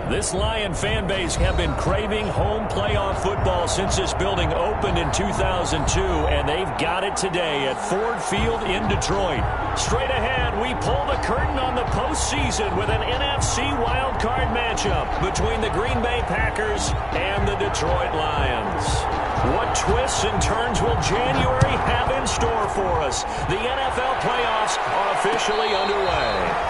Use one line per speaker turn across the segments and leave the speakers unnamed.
This Lion fan base have been craving home playoff football since this building opened in 2002, and they've got it today at Ford Field in Detroit. Straight ahead, we pull the curtain on the postseason with an NFC wildcard matchup between the Green Bay Packers and the Detroit Lions. What twists and turns will January have in store for us? The NFL playoffs are officially underway.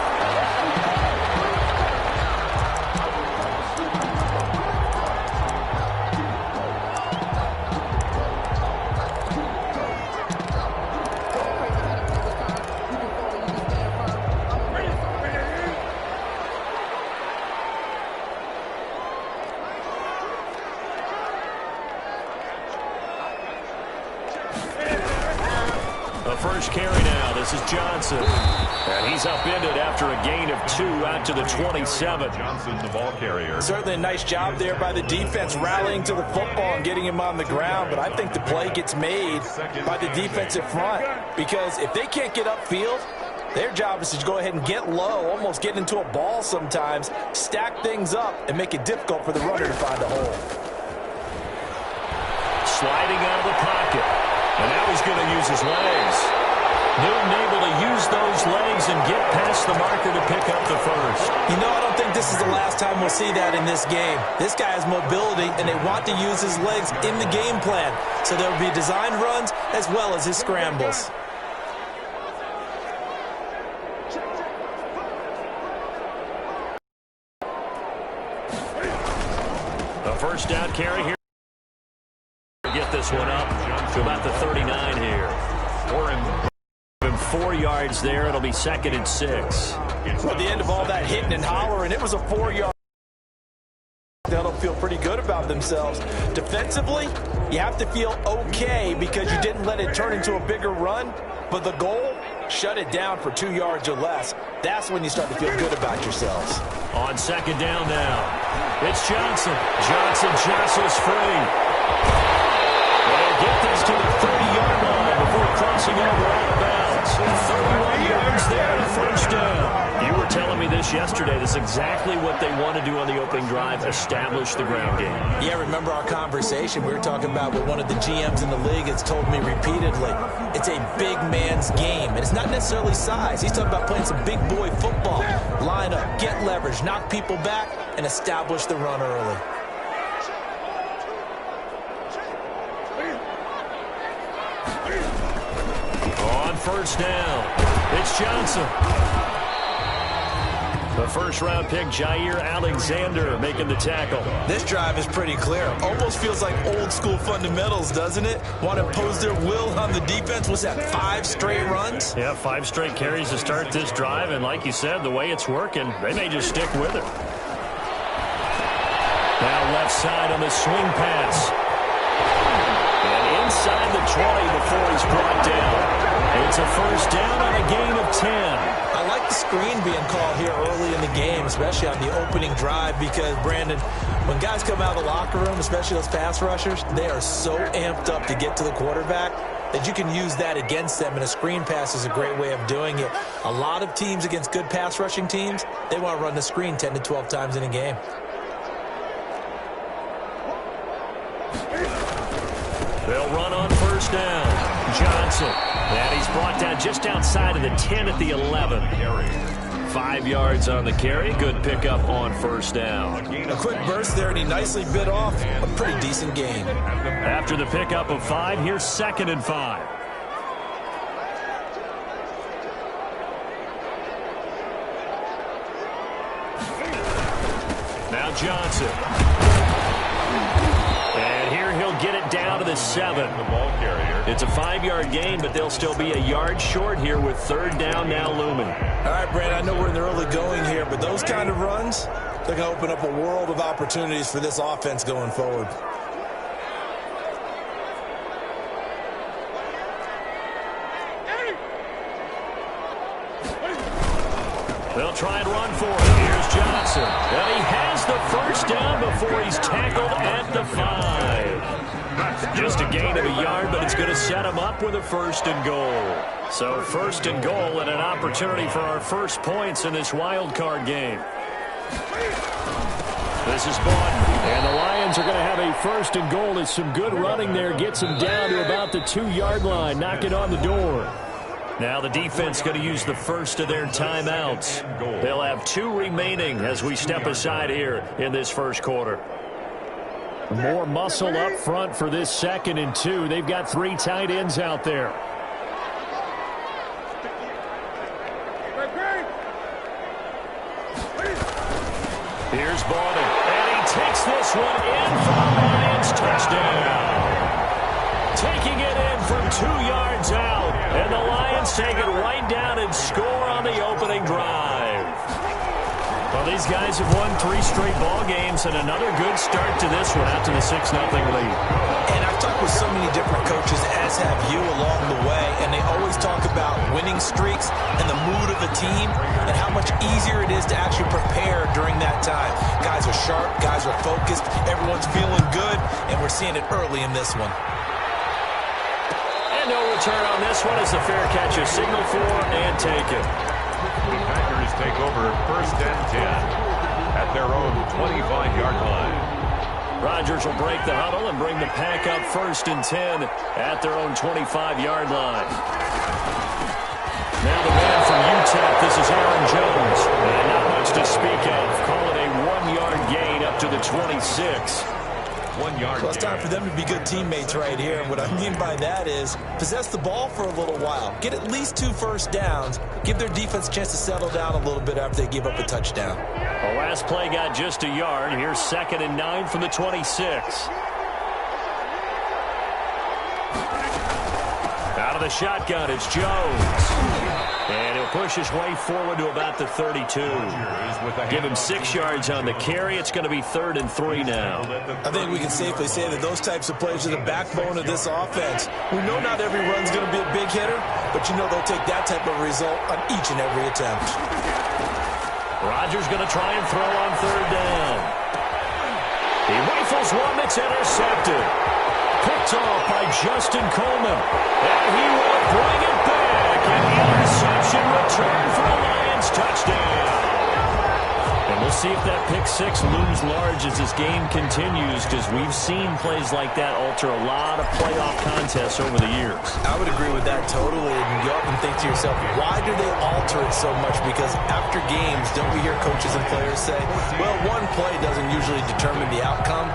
First carry now. This is Johnson. And he's upended after a gain of 2 out to the 27.
Johnson, the ball carrier.
Certainly a nice job there by the defense rallying to the football and getting him on the ground. But I think the play gets made by the defensive front. Because if they can't get upfield, their job is to go ahead and get low, almost get into a ball sometimes, stack things up, and make it difficult for the runner to find a hole.
Sliding out of the pocket. And now he's going to use his legs. Newton able to use those legs and get past the marker to pick up the first.
You know, I don't think this is the last time we'll see that in this game. This guy has mobility, and they want to use his legs in the game plan. So there will be designed runs as well as his scrambles.
A first down carry here. Get this one up to about the 39 here. Or in 4 yards there. It'll be 2nd and 6.
At the end of all that hitting and hollering, it was a 4-yard. They'll feel pretty good about themselves. Defensively, you have to feel okay because you didn't let it turn into a bigger run. But the goal, shut it down for 2 yards or less. That's when you start to feel good about yourselves.
On 2nd down now, it's Johnson. Johnson jostles free. Get this to the 30-yard line before crossing over out of bounds. 31 yards there, the first down. You were telling me this yesterday. This is exactly what they want to do on the opening drive, establish the ground game.
Yeah, remember our conversation we were talking about with one of the GMs in the league has told me repeatedly, it's a big man's game. And it's not necessarily size. He's talking about playing some big boy football. Line up, get leverage, knock people back, and establish the run early.
First down, it's Johnson. The first-round pick, Jair Alexander, making the tackle.
This drive is pretty clear. Almost feels like old-school fundamentals, doesn't it? Want to impose their will on the defense. What's that, 5 straight runs?
Yeah, 5 straight carries to start this drive. And like you said, the way it's working, they may just stick with it. Now left side on the swing pass. And inside the 20 before he's brought down. It's a first down on a gain of 10.
I like the screen being called here early in the game, especially on the opening drive, because, Brandon, when guys come out of the locker room, especially those pass rushers, they are so amped up to get to the quarterback that you can use that against them, and a screen pass is a great way of doing it. A lot of teams against good pass rushing teams, they want to run the screen 10 to 12 times in a game.
They'll run on first down. Johnson. And he's brought down just outside of the 10 at the 11. 5 yards on the carry. Good pickup on first down.
A quick burst there, and he nicely bit off a pretty decent gain.
After the pickup of 5, here's 2nd and 5. Now Johnson. And here he'll get it down to the 7.
The ball carrier.
It's a 5-yard gain, but they'll still be a yard short here with 3rd down now looming.
All right, Brandon, I know we're in the early going here, but those kind of runs, they're going to open up a world of opportunities for this offense going forward.
They'll try and run for it. Here's Johnson. And he has the first down before he's tackled at the 5. Just a gain of a yard, but it's going to set him up with a 1st and goal. So 1st and goal and an opportunity for our first points in this wild card game. This is Bond. And the Lions are going to have a first and goal. As some good running there gets them down to about the 2-yard line. Knock it on the door. Now the defense going to use the first of their timeouts. They'll have 2 remaining as we step aside here in this first quarter. More muscle up front for this 2nd and 2. They've got 3 tight ends out there. Here's Baldwin, and he takes this one in for the Lions touchdown. Taking it in from 2 yards out, and the Lions take it right down and score on the opening drive. Well, these guys have won 3 straight ball games, and another good start to this one after the 6-0 lead.
And I've talked with so many different coaches, as have you, along the way, and they always talk about winning streaks and the mood of a team and how much easier it is to actually prepare during that time. Guys are sharp, guys are focused, everyone's feeling good, and we're seeing it early in this one.
And no return on this one as the fair catch is signaled for and taken.
The Packers take over 1st and 10 at their own 25-yard line.
Rodgers will break the huddle and bring the pack up 1st and 10 at their own 25-yard line. Now the man from UTEP, this is Aaron Jones. And not much to speak of. Call it a 1-yard gain up to the 26.
1 yard.
Well, it's time for them to be good teammates right here. And what I mean by that is possess the ball for a little while. Get at least 2 first downs. Give their defense a chance to settle down a little bit after they give up a touchdown.
The last play got just a yard. Here's 2nd and 9 from the 26. Out of the shotgun, it's Jones. And he'll push his way forward to about the 32. Give him 6 yards on the carry. It's going to be 3rd and 3 now.
I think we can safely say that those types of plays are the backbone of this offense. We know not every run's going to be a big hitter, but you know they'll take that type of result on each and every attempt.
Rodgers going to try and throw on 3rd down. He rifles one that's intercepted. Picked off by Justin Coleman. And he will bring it back. An interception return for a Lions touchdown. And we'll see if that pick 6 looms large as this game continues, because we've seen plays like that alter a lot of playoff contests over the years.
I would agree with that totally. And you often think to yourself, why do they alter it so much? Because after games, don't we hear coaches and players say, well, one play doesn't usually determine the outcome.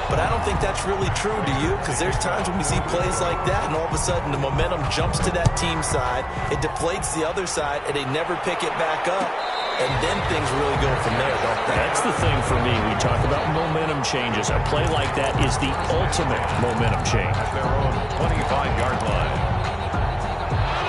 But I don't think that's really true, do you? Because there's times when we see plays like that, and all of a sudden the momentum jumps to that team side, it deflates the other side, and they never pick it back up. And then things really go from there, don't they?
That's the thing for me. We talk about momentum changes. A play like that is the ultimate momentum change.
At their own 25-yard line.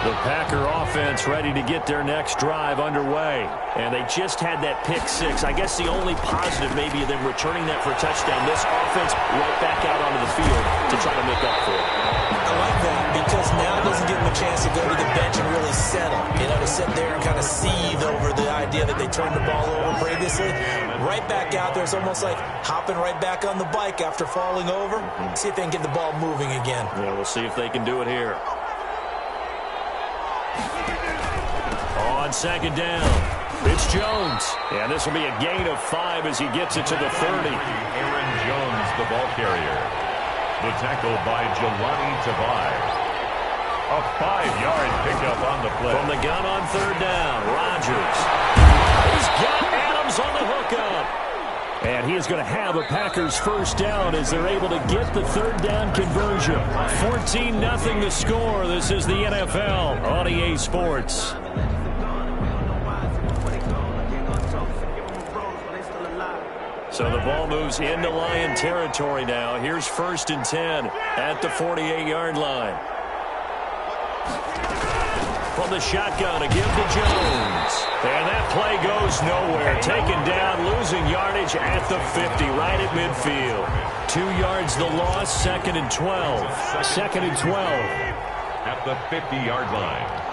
The Packer offense ready to get their next drive underway. And they just had that pick 6. I guess the only positive maybe of them returning that for a touchdown. This offense right back out onto the field to try to make up for it.
I like that because now it doesn't give them a chance to go to the bench and really settle. You know, to sit there and kind of seethe over the idea that they turned the ball over previously. Right back out there. It's almost like hopping right back on the bike after falling over. See if they can get the ball moving again.
Yeah, we'll see if they can do it here. On 2nd down, it's Jones. And this will be a gain of 5 as he gets it to the 30.
Aaron Jones, the ball carrier. The tackle by Jelani Tavai. A 5-yard pickup on the play.
From the gun on 3rd down, Rodgers. He's got Adams on the hookup. And he is going to have a Packers first down as they're able to get the 3rd down conversion. 14-0 the score. This is the NFL on EA Sports. So the ball moves into Lion territory now. Here's 1st and 10 at the 48-yard line. From the shotgun, a give to Jones. And that play goes nowhere. Taken down, losing yardage at the 50, right at midfield. 2 yards the loss, 2nd and 12. 2nd and 12.
At the 50-yard line.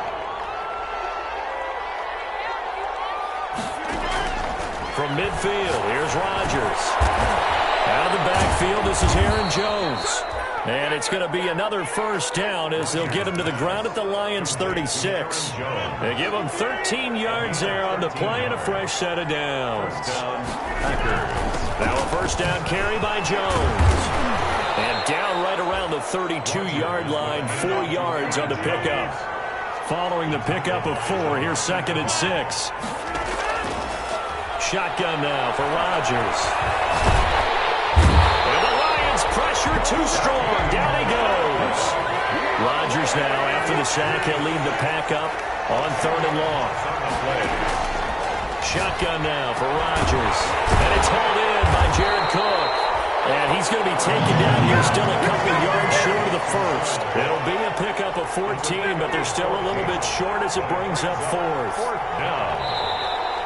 From midfield, here's Rodgers. Out of the backfield, this is Aaron Jones. And it's going to be another first down as they'll get him to the ground at the Lions' 36. They give him 13 yards there on the play and a fresh set of downs.
Packers.
Now a first down carry by Jones. And down right around the 32-yard line, 4 yards on the pickup. Following the pickup of 4, here's 2nd and 6. Shotgun now for Rodgers. And the Lions pressure too strong. Down he goes. Rodgers now, after the sack, he'll lead the pack up on 3rd and long. Shotgun now for Rodgers. And it's hauled in by Jared Cook. And he's going to be taken down here, still a couple yards short of the first. It'll be a pickup of 14, but they're still a little bit short as it brings up 4th.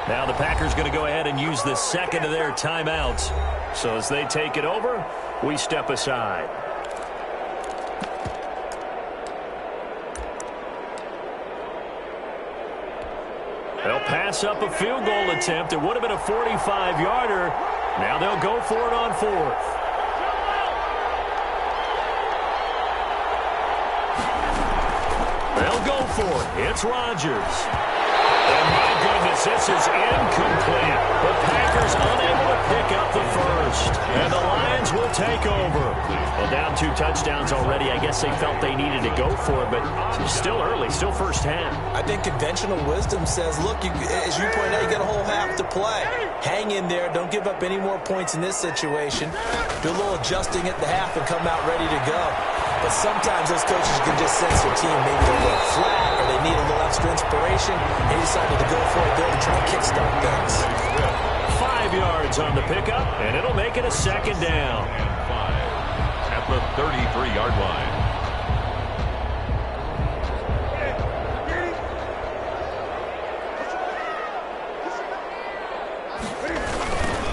Now the Packers going to go ahead and use the second of their timeouts. So as they take it over, we step aside. They'll pass up a field goal attempt. It would have been a 45-yarder. Now they'll go for it on 4th. They'll go for it. It's Rodgers. And my goodness, this is incomplete. The Packers unable to pick up the first. And the Lions will take over. Well, down 2 touchdowns already. I guess they felt they needed to go for it, but it's still early, still first half.
I think conventional wisdom says, look, as you point out, you got a whole half to play. Hang in there. Don't give up any more points in this situation. Do a little adjusting at the half and come out ready to go. But sometimes those coaches can just sense their team. Maybe they're a little flat or they need a little extra inspiration. They decided to go for it there to try and kickstart things.
5 yards on the pickup, and it'll make it a 2nd down.
And 5 at the 33-yard line.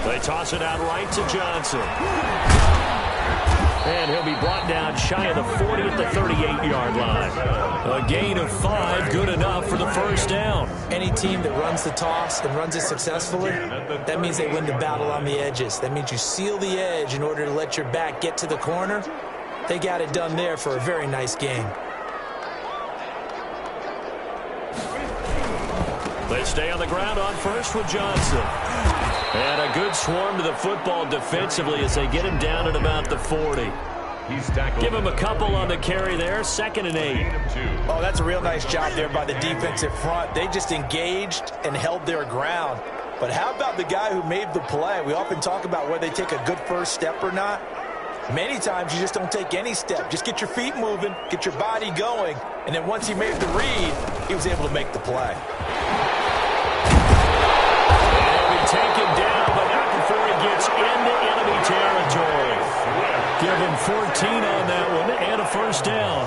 They toss it out right to Johnson. And he'll be brought down shy of the 40 at the 38-yard line. A gain of 5, good enough for the first down.
Any team that runs the toss and runs it successfully, that means they win the battle on the edges. That means you seal the edge in order to let your back get to the corner. They got it done there for a very nice game.
They stay on the ground on first with Johnson. And a good swarm to the football defensively as they get him down at about the 40. Give him a couple on the carry there, 2nd and 8.
Oh, that's a real nice job there by the defensive front. They just engaged and held their ground. But how about the guy who made the play? We often talk about whether they take a good first step or not. Many times you just don't take any step. Just get your feet moving, get your body going, and then once he made the read, he was able to make the play.
Taken down, but not before he gets into enemy territory. Give him 14 on that one and a first down.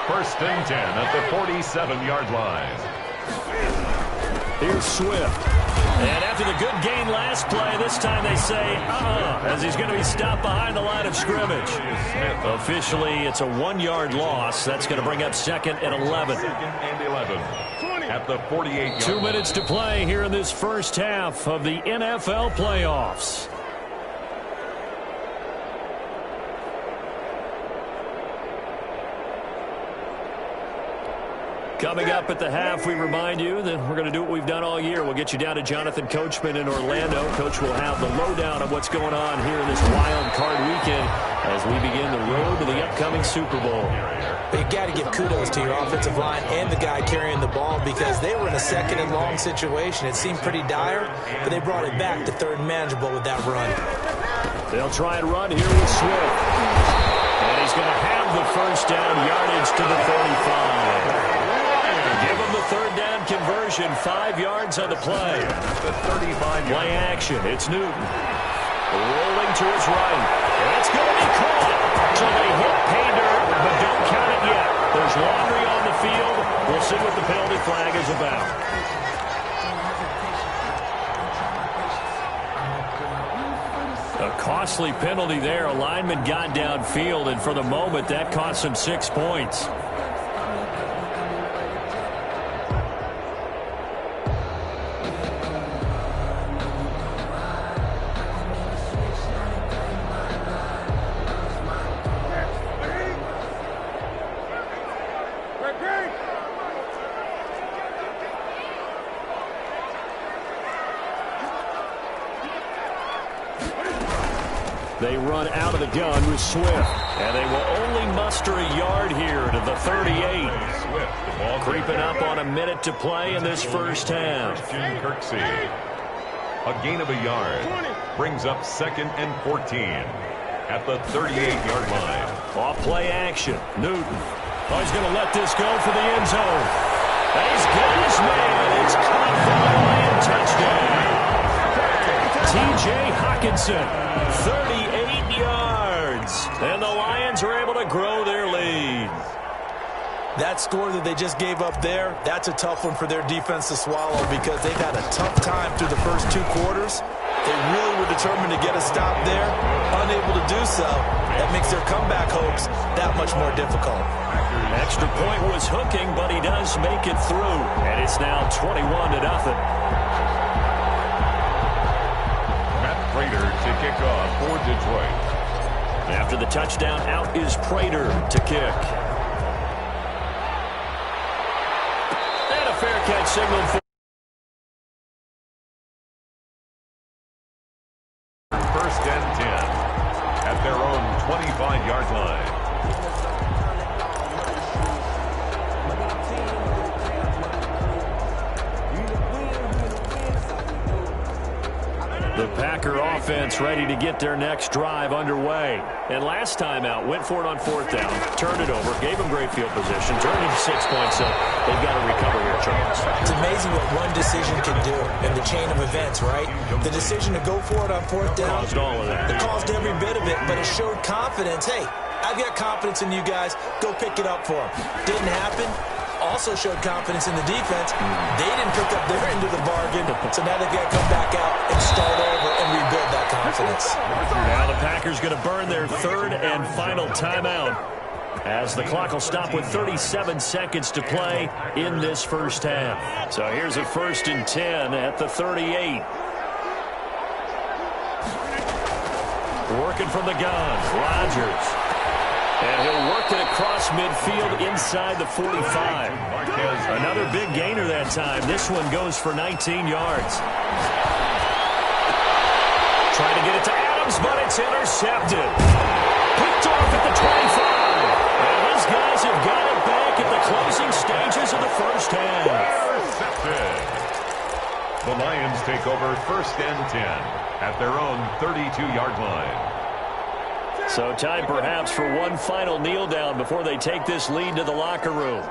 1st and 10 at the 47-yard line.
Here's Swift. And after the good gain last play, this time they say, as he's going to be stopped behind the line of scrimmage. Officially, it's a 1-yard loss. That's going to bring up 2nd and 11.
2nd and 11 at the 48-yard
2 minutes to play here in this first half of the NFL playoffs. Coming up at the half, we remind you that we're going to do what we've done all year. We'll get you down to Jonathan Coachman in Orlando. Coach will have the lowdown of what's going on here in this wild card weekend as we begin the road to the upcoming Super Bowl.
But you got to give kudos to your offensive line and the guy carrying the ball because they were in a 2nd and long situation. It seemed pretty dire, but they brought it back to 3rd and manageable with that run.
They'll try and run here with Swift. And he's going to have the first down, yardage to the 35. Give him the 3rd down conversion, 5 yards on the play.
The 35-yard
play action. It's Newton. Rolling to his right. And it's going to be caught. So they hit pay dirt, but don't count it yet. There's laundry on the field. We'll see what the penalty flag is about. A costly penalty there. A lineman got downfield, and for the moment, that cost him 6 points. They run out of the gun with Swift. And they will only muster a yard here to the 38.
Swift, the ball
Creeping up on a minute to play in this first half.
Kirksey. A gain of a yard. Brings up 2nd and 14 at the 38-yard line.
Off play action. Newton. Oh, he's going to let this go for the end zone. And he's got his man. It's caught for the Lion touchdown. T.J. Hockenson, 38 yards. And the Lions are able to grow their lead.
That score that they just gave up there, that's a tough one for their defense to swallow because they've had a tough time through the first 2 quarters. They really were determined to get a stop there, unable to do so. That makes their comeback hopes that much more difficult.
Extra point was hooking, but he does make it through. And it's now 21-0.
Prater to kick off for Detroit.
After the touchdown, out is Prater to kick. And a fair catch signal for
first and 10 at their own 25-yard line.
The Packer offense ready to get their next drive underway. And last time out, went for it on 4th down, turned it over, gave them great field position, turned it into 6 points, so they've got to recover here, Charles.
It's amazing what one decision can do in the chain of events, right? The decision to go for it on 4th down.
Caused all of that.
It caused every bit of it, but it showed confidence. Hey, I've got confidence in you guys. Go pick it up for them. Didn't happen. Also showed confidence in the defense. They didn't pick up their end of the bargain, so now they've got to come back out and start over and rebuild that confidence.
Now the Packers going to burn their 3rd and final timeout as the clock will stop with 37 seconds to play in this first half. So here's a 1st and 10 at the 38. Working from the gun, Rodgers. And he'll work it across midfield inside the 45. Another big gainer that time. This one goes for 19 yards. Trying to get it to Adams, but it's intercepted. Picked off at the 25. And these guys have got it back at the closing stages of the first half.
Intercepted. The Lions take over 1st and 10 at their own 32-yard line.
So time perhaps for one final kneel down before they take this lead to the locker room.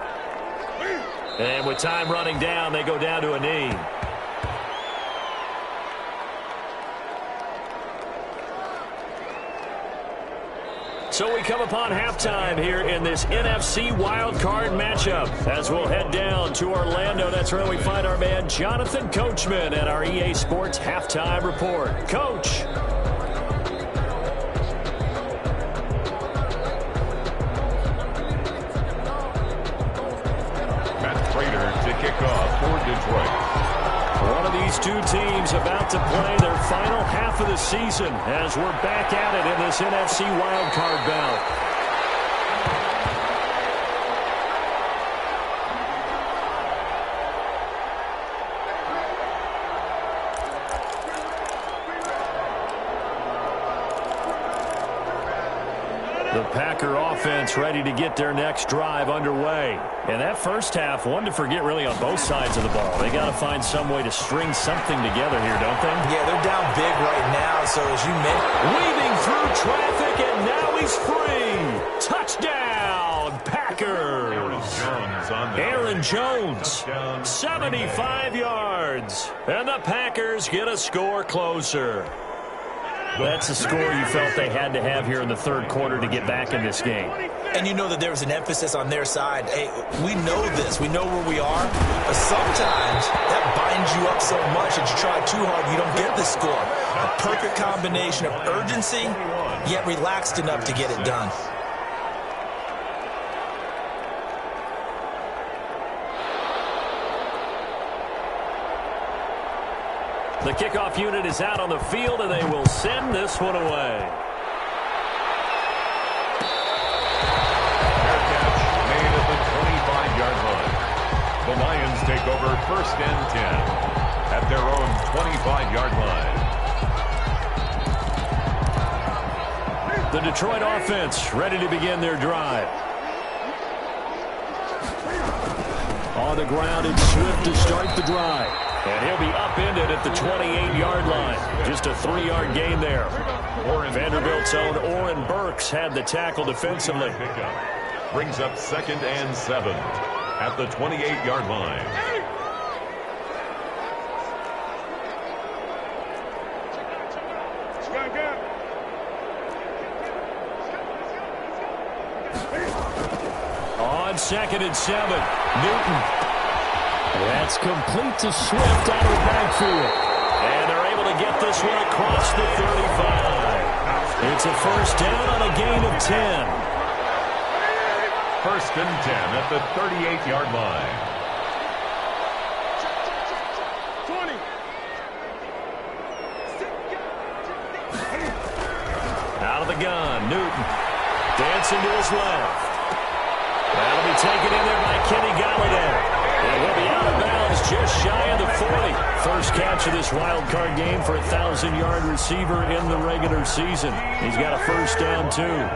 And with time running down, they go down to a knee. So we come upon halftime here in this NFC wildcard matchup as we'll head down to Orlando. That's where we find our man Jonathan Coachman at our EA Sports Halftime Report. Coach.
Kickoff for Detroit.
One of these two teams about to play their final half of the season as we're back at it in this NFC wildcard bout. The Packer offense ready to get their next drive underway. And that first half, one to forget really on both sides of the ball. They got to find some way to string something together here, don't they?
Yeah, they're down big right now, so as you mentioned.
Weaving through traffic, and now he's free. Touchdown, Packers. Aaron Jones, 75 yards. And the Packers get a score closer. That's a score you felt they had to have here in the 3rd quarter to get back in this game.
And you know that there was an emphasis on their side. Hey, we know this. We know where we are. But sometimes that binds you up so much that you try too hard, you don't get the score. A perfect combination of urgency, yet relaxed enough to get it done.
The kickoff unit is out on the field, and they will send this one away.
Fair catch made at the 25-yard line. The Lions take over 1st and 10 at their own 25-yard line.
The Detroit offense ready to begin their drive. On the ground, it's Swift to start the drive. And he'll be upended at the 28-yard line. Just a 3-yard gain there. Vanderbilt's own Oren Burks had the tackle defensively.
Brings up 2nd and 7 at the 28-yard line.
On 2nd and 7, Newton. That's complete to Swift out of the backfield. And they're able to get this one across the 35. It's a first down on a gain of 10.
1st and 10 at the 38-yard line.
20. Out of the gun, Newton. Dancing to his left. That'll be taken in there by Kenny Galladay. And he'll be out of bounds just shy of the 40. First catch of this wild card game for a 1,000-yard receiver in the regular season. He's got a first down, too.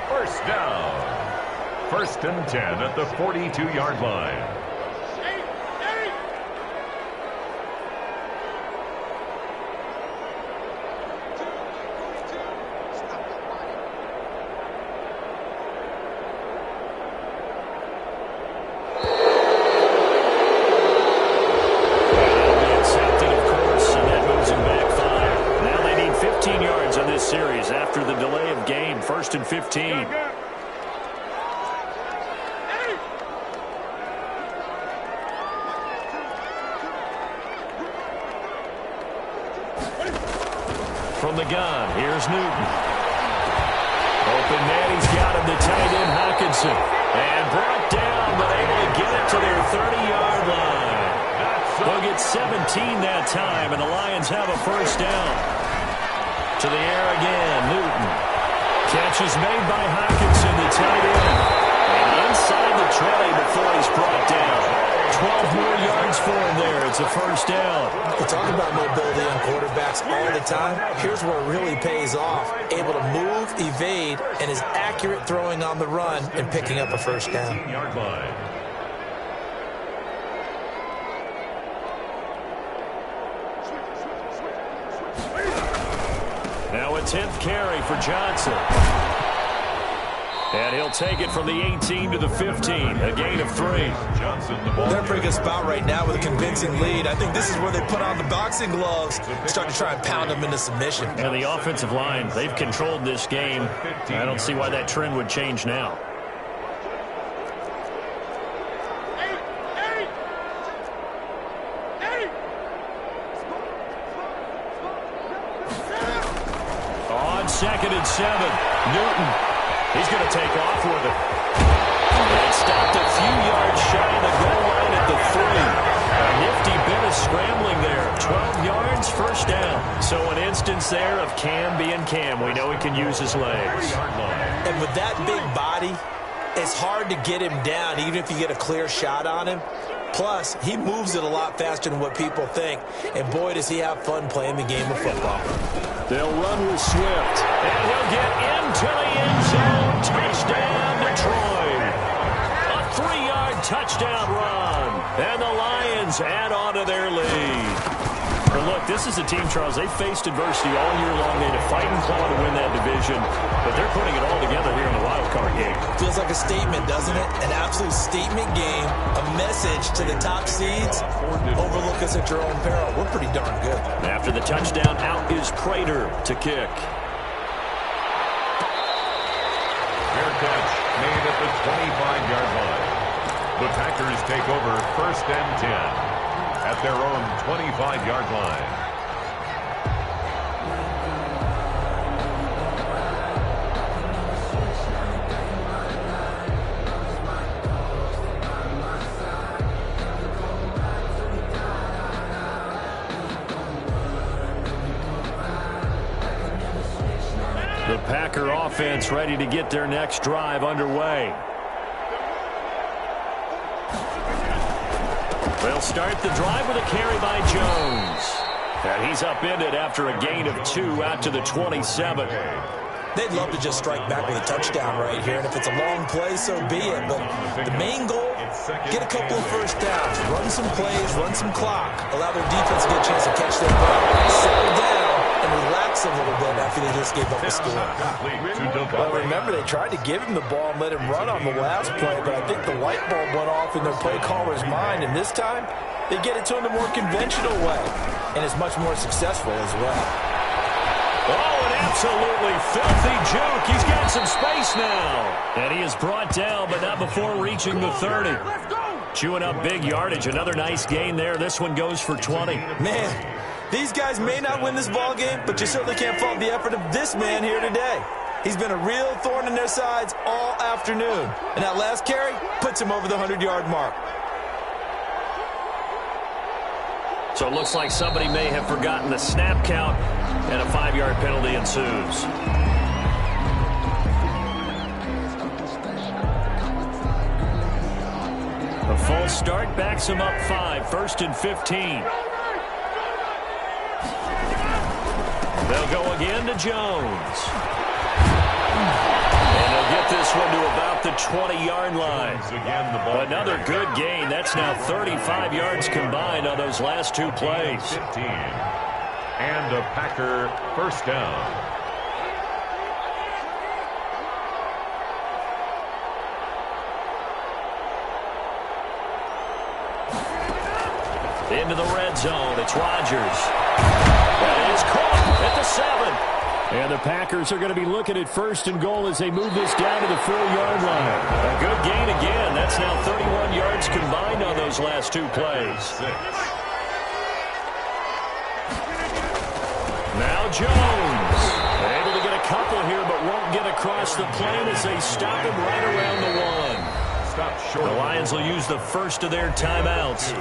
First down. 1st and 10 at the 42-yard line.
Series after the delay of game. 1st and 15. From the gun, here's Newton. Open man, he's got him, the tight end Hawkinson. And brought down, but able to get it to their 30-yard line. They'll get 17 that time, and the Lions have a first down. To the air again, Newton. Catch is made by Hawkinson, the tight end. And inside the 20 before he's brought down. 12 more yards for him there. It's a first down.
We talk about mobility on quarterbacks all the time. Here's where it really pays off. Able to move, evade, and is accurate throwing on the run and picking up a first down.
Yard line.
Now a 10th carry for Johnson. And he'll take it from the 18 to the 15. A gain of 3.
Johnson, the ball.
They're in a pretty good spot right now with a convincing lead. I think this is where they put on the boxing gloves, start to try and pound them into submission.
And the offensive line, they've controlled this game. I don't see why that trend would change now. On 2nd and 7, Newton. He's going to take off with it. And stopped a few yards shy of the goal line at the 3. A nifty bit of scrambling there. 12 yards, first down. So an instance there of Cam being Cam. We know he can use his legs.
And with that big body, it's hard to get him down, even if you get a clear shot on him. Plus, he moves it a lot faster than what people think. And boy, does he have fun playing the game of football.
They'll run with Swift. And he'll get into the end zone. Touchdown, Detroit. A 3-yard touchdown run. And the Lions add on to their lead. But look, this is a team, Charles, they faced adversity all year long. They had to fight and claw to win that division. But they're putting it all together here in the wild card game.
Feels like a statement, doesn't it? An absolute statement game. A message to the top seeds. Overlook us at your own peril. We're pretty darn good.
After the touchdown, out is Prater to kick.
Fair catch made at the 25-yard line. The Packers take over 1st and 10 at their own 25-yard line.
The Packer offense ready to get their next drive underway. They'll start the drive with a carry by Jones. And he's upended after a gain of 2 out to the 27.
They'd love to just strike back with a touchdown right here, and if it's a long play, so be it. But the main goal, get a couple of first downs, run some plays, run some clock, allow their defense to get a chance to catch their breath, settle down, and relax a little bit after they just gave up a score.
Well, remember, they tried to give him the ball and let him run on the last play, but I think the light bulb went off in their play caller's mind, and this time, they get it to him the more conventional way, and it's much more successful as well.
Oh, an absolutely filthy juke. He's got some space now. And he is brought down, but not before reaching the 30. Chewing up big yardage. Another nice gain there. This one goes for 20.
Man, these guys may not win this ball game, but you certainly can't fault the effort of this man here today. He's been a real thorn in their sides all afternoon. And that last carry puts him over the 100-yard mark.
So it looks like somebody may have forgotten the snap count, and a 5-yard penalty ensues. A false start backs him up 5, 1st and 15. They'll go again to Jones. And they'll get this one to about the 20-yard line. Another good gain. That's now 35 yards combined on those last two plays.
15. And a Packer first down.
Into the red zone. It's Rodgers. That is caught at the 7. And the Packers are going to be looking at 1st and goal as they move this down to the 4-yard line. A good gain again. That's now 31 yards combined on those last two plays. Now Jones. Able to get a couple here, but won't get across the plane as they stop him right around the 1. The Lions will use the first of their timeouts.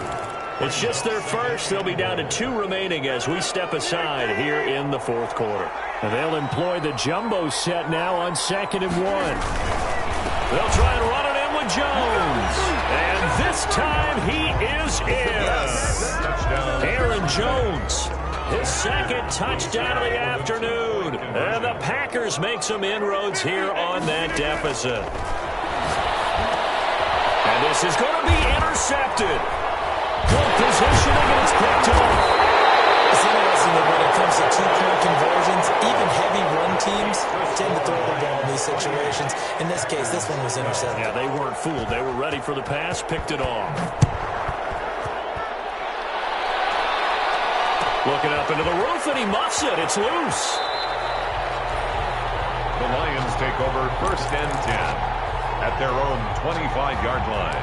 It's just their first. They'll be down to 2 remaining as we step aside here in the 4th quarter. And they'll employ the jumbo set now on 2nd and 1. They'll try and run it in with Jones. And this time he is in. Yes. Aaron Jones, his 2nd touchdown of the afternoon. And the Packers make some inroads here on that deficit. And this is going to be intercepted. Good positioning, and it's picked off.
It's interesting that when it comes to 2-point conversions, even heavy run teams tend to throw the ball in these situations. In this case, this one was intercepted.
Yeah, they weren't fooled. They were ready for the pass, picked it off. Looking up into the roof, and he muffs it. It's loose.
The Lions take over 1st and 10 at their own 25-yard line.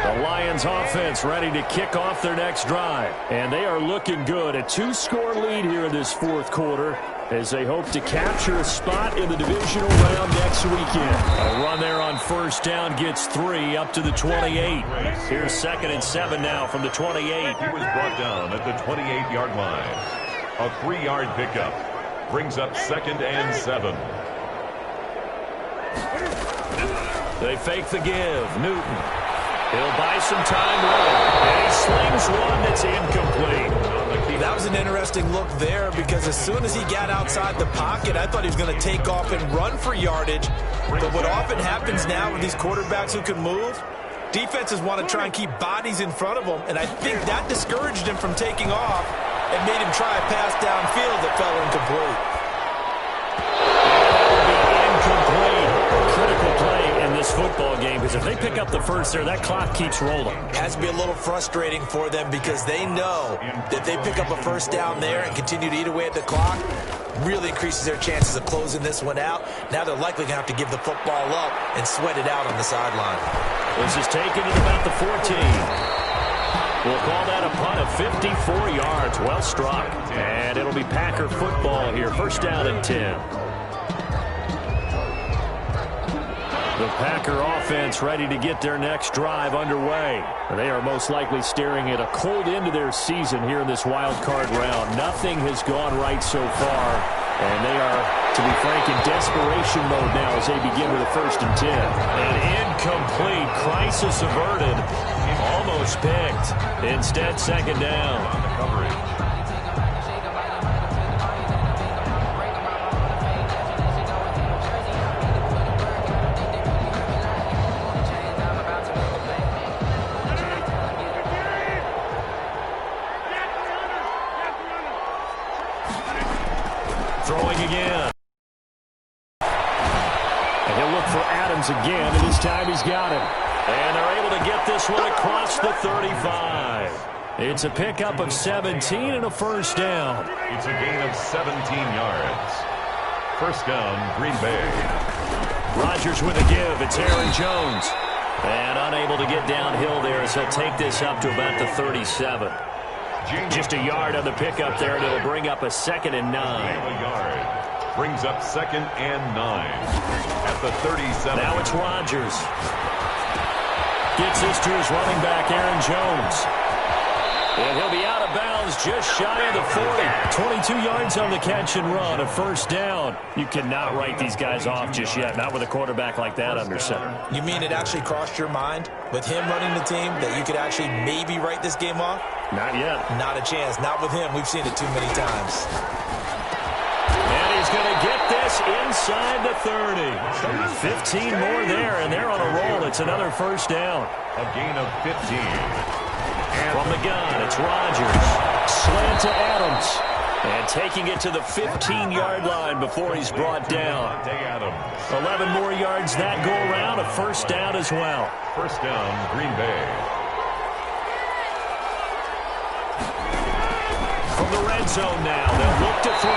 The Lions offense ready to kick off their next drive. And they are looking good. A 2-score lead here in this 4th quarter as they hope to capture a spot in the divisional round next weekend. A run there on 1st down gets 3 up to the 28. Here's 2nd and 7 now from the 28.
He was brought down at the 28-yard line. A 3-yard pickup brings up 2nd and 7.
They fake the give. Newton. He'll buy some time running. And he slings one that's incomplete.
That was an interesting look there because as soon as he got outside the pocket, I thought he was going to take off and run for yardage. But what often happens now with these quarterbacks who can move, defenses want to try and keep bodies in front of them. And I think that discouraged him from taking off and made him try a pass downfield that fell incomplete.
Critical play in this football game because if they pick up the first there, that clock keeps rolling.
Has to be a little frustrating for them because they know that they pick up a first down there and continue to eat away at the clock, really increases their chances of closing this one out. Now they're likely going to have to give the football up and sweat it out on the sideline.
This is taken at about the 14. We'll call that a punt of 54 yards. Well struck. And it'll be Packer football here. 1st down and 10. The Packer offense ready to get their next drive underway. They are most likely staring at a cold end to their season here in this wild card round. Nothing has gone right so far, and they are, to be frank, in desperation mode now as they begin with a 1st and 10. An incomplete, crisis averted, almost picked. Instead, 2nd down. Throwing again. And he'll look for Adams again, and this time he's got him. And they're able to get this one across the 35. It's a pickup of 17 and a first down.
It's a gain of 17 yards. First down, Green Bay.
Rodgers with a give. It's Aaron Jones. And unable to get downhill there as he'll take this up to about the 37. Just a yard on the pickup there, and it'll bring up a 2nd and 9.
A yard. Brings up 2nd and 9 at the 37.
Now it's Rodgers. Gets this to his running back, Aaron Jones. And he'll be out of bounds just shy of the 40. 22 yards on the catch and run, a first down. You cannot write these guys off just yet, not with a quarterback like that under center.
You mean it actually crossed your mind with him running the team that you could actually maybe write this game off?
Not yet.
Not a chance. Not with him. We've seen it too many times.
And he's going to get this inside the 30. 15 more there, and they're on a roll. It's another first down.
A gain of 15.
From the gun, it's Rodgers. Slant to Adams. And taking it to the 15-yard line before he's brought down. 11 more yards that go around, a first down as well.
First down, Green Bay.
From the red zone now, they'll look to throw.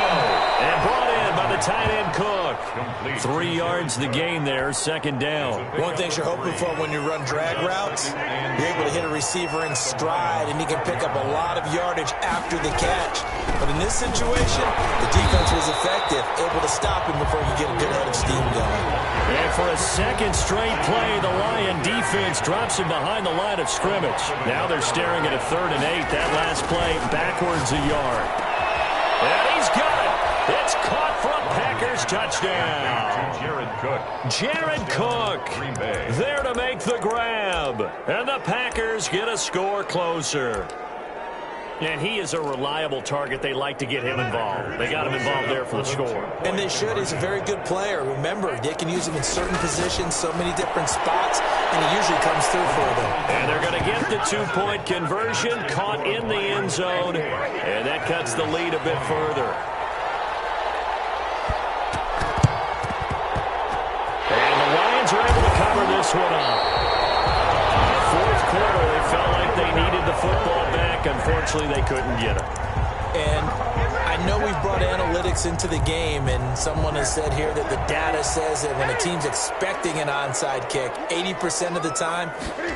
And brought in by the tight end Cook.
Complete.
3 yards the gain there, second down.
One thing you're hoping for when you run drag routes, you're able to hit a receiver in stride, and he can pick up a lot of yardage after the catch. But in this situation, the defense was effective, able to stop him before you get a good head of steam going.
And for a second straight play, the Lion defense drops him behind the line of scrimmage. Now they're staring at a 3rd and 8. That last play backwards a yard. And he's got it. It's caught for a Packers touchdown. Jared Cook there to make the grab. And the Packers get a score closer. And he is a reliable target. They like to get him involved. They got him involved there for the score.
And they should. He's a very good player. Remember, they can use him in certain positions, so many different spots, and he usually comes through for them.
And they're going to get the 2-point conversion, caught in the end zone, and that cuts the lead a bit further. And the Lions are able to cover this one up. In the fourth quarter, they felt like they needed the football back. Unfortunately, they couldn't get it.
And I know we've brought analytics into the game, and someone has said here that the data says that when a team's expecting an onside kick, 80% of the time,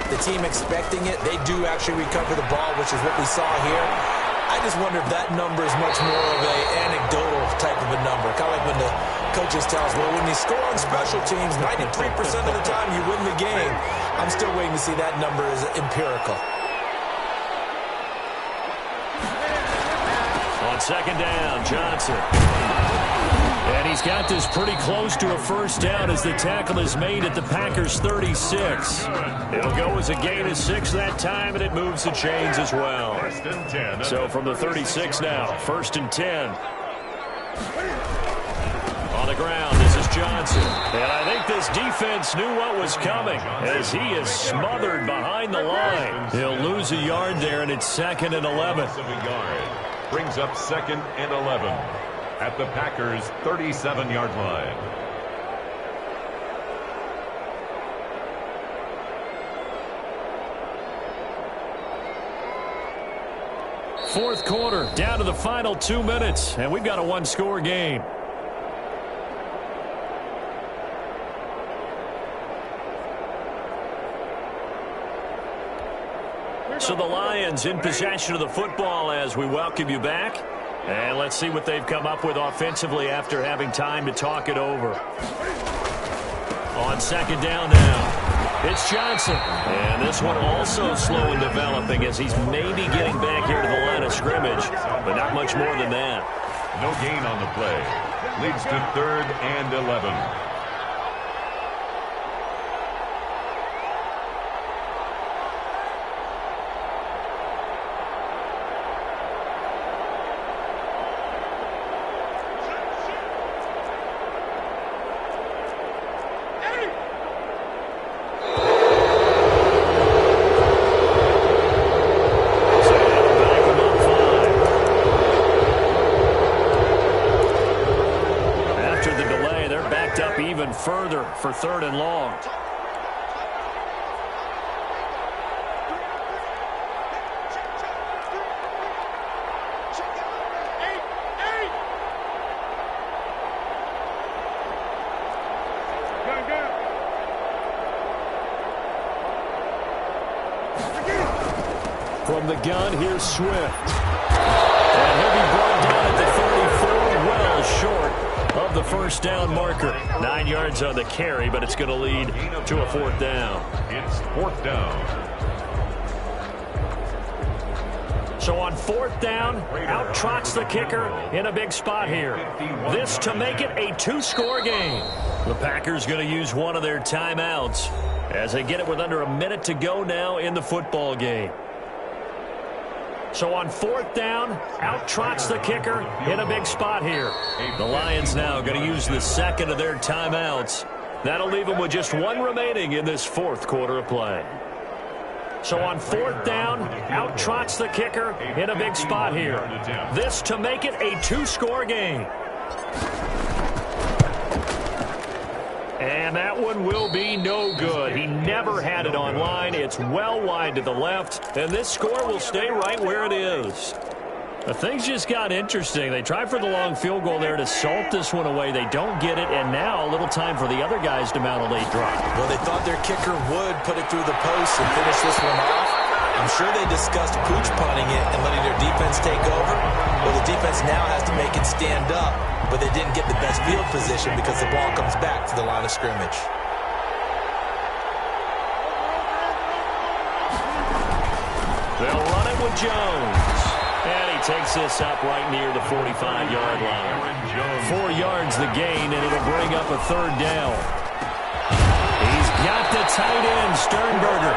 the team expecting it, they do actually recover the ball, which is what we saw here. I just wonder if that number is much more of an anecdotal type of a number. Kind of like when the coaches tell us, well, when you score on special teams, 93% of the time you win the game. I'm still waiting to see that number is empirical.
On second down, Johnson. And he's got this pretty close to a first down as the tackle is made at the Packers' 36. It'll go as a gain of 6 that time, and it moves the chains as well. So from the 36 now, 1st and 10. On the ground, this is Johnson. And I think this defense knew what was coming as he is smothered behind the line. He'll lose a yard there, and it's 2nd and 11.
Brings up 2nd and 11 at the Packers' 37-yard line.
Fourth quarter, down to the final 2 minutes, and we've got a one-score game. So the Lions in possession of the football as we welcome you back. And let's see what they've come up with offensively after having time to talk it over. On second down now, it's Johnson. And this one also slow in developing as he's maybe getting back here to the line of scrimmage, but not much more than that.
No gain on the play. Leads to 3rd and 11.
even further for 3rd and long. From the gun, here's Swift. And he'll be brought down at the 34, well short of the first down marker. 9 yards on the carry, but it's going to lead to a 4th down.
It's 4th down.
So on 4th down, out trots the kicker in a big spot here. This to make it a 2-score game. The Packers going to use one of their timeouts as they get it with under a minute to go now in the football game. So on 4th down, out trots the kicker in a big spot here. The Lions now going to use the second of their timeouts. That'll leave them with just 1 remaining in this 4th quarter of play. So on 4th down, out trots the kicker in a big spot here. This to make it a 2-score game. And that one will be no good. He never had it on line. It's well wide to the left, and this score will stay right where it is. But things just got interesting. They tried for the long field goal there to salt this one away. They don't get it, and now a little time for the other guys to mount a late drop.
Well, they thought their kicker would put it through the post and finish this one off. I'm sure they discussed pooch punting it and letting their defense take over. Well, the defense now has to make it stand up, but they didn't get the best field position because the ball comes back to the line of scrimmage.
They'll run it with Jones. And he takes this up right near the 45-yard line. 4 yards the gain, and it'll bring up a 3rd down. He's got the tight end, Sternberger.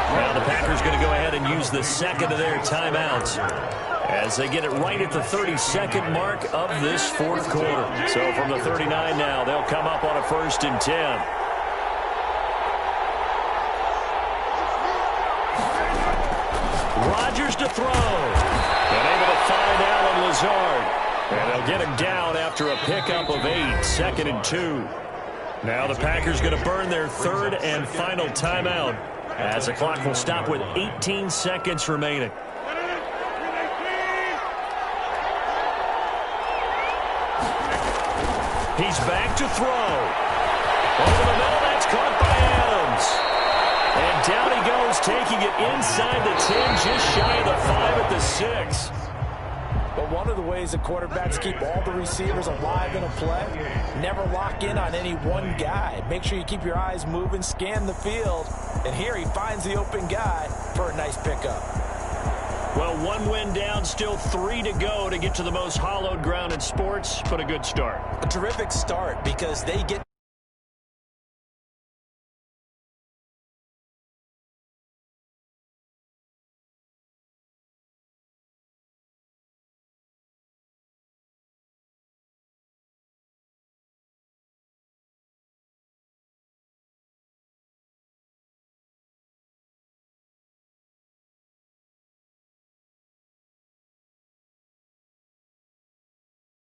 Now the Packers going to go ahead and use the second of their timeouts as they get it right at the 32nd mark of this 4th quarter. So from the 39 now, they'll come up on a 1st and 10. Rodgers to throw. And able to find Allen Lazard. And they'll get him down after a pickup of 8, 2nd and 2. Now the Packers going to burn their 3rd and final timeout as the clock will stop with 18 seconds remaining. He's back to throw. Over the middle, that's caught by Adams. And down he goes, taking it inside the 10, just shy of the 5 at the 6.
But one of the ways the quarterbacks keep all the receivers alive in a play, never lock in on any one guy. Make sure you keep your eyes moving, scan the field, and here he finds the open guy for a nice pickup.
Well, 1 win down, still 3 to go to get to the most hallowed ground in sports, but a good start.
A terrific start because they get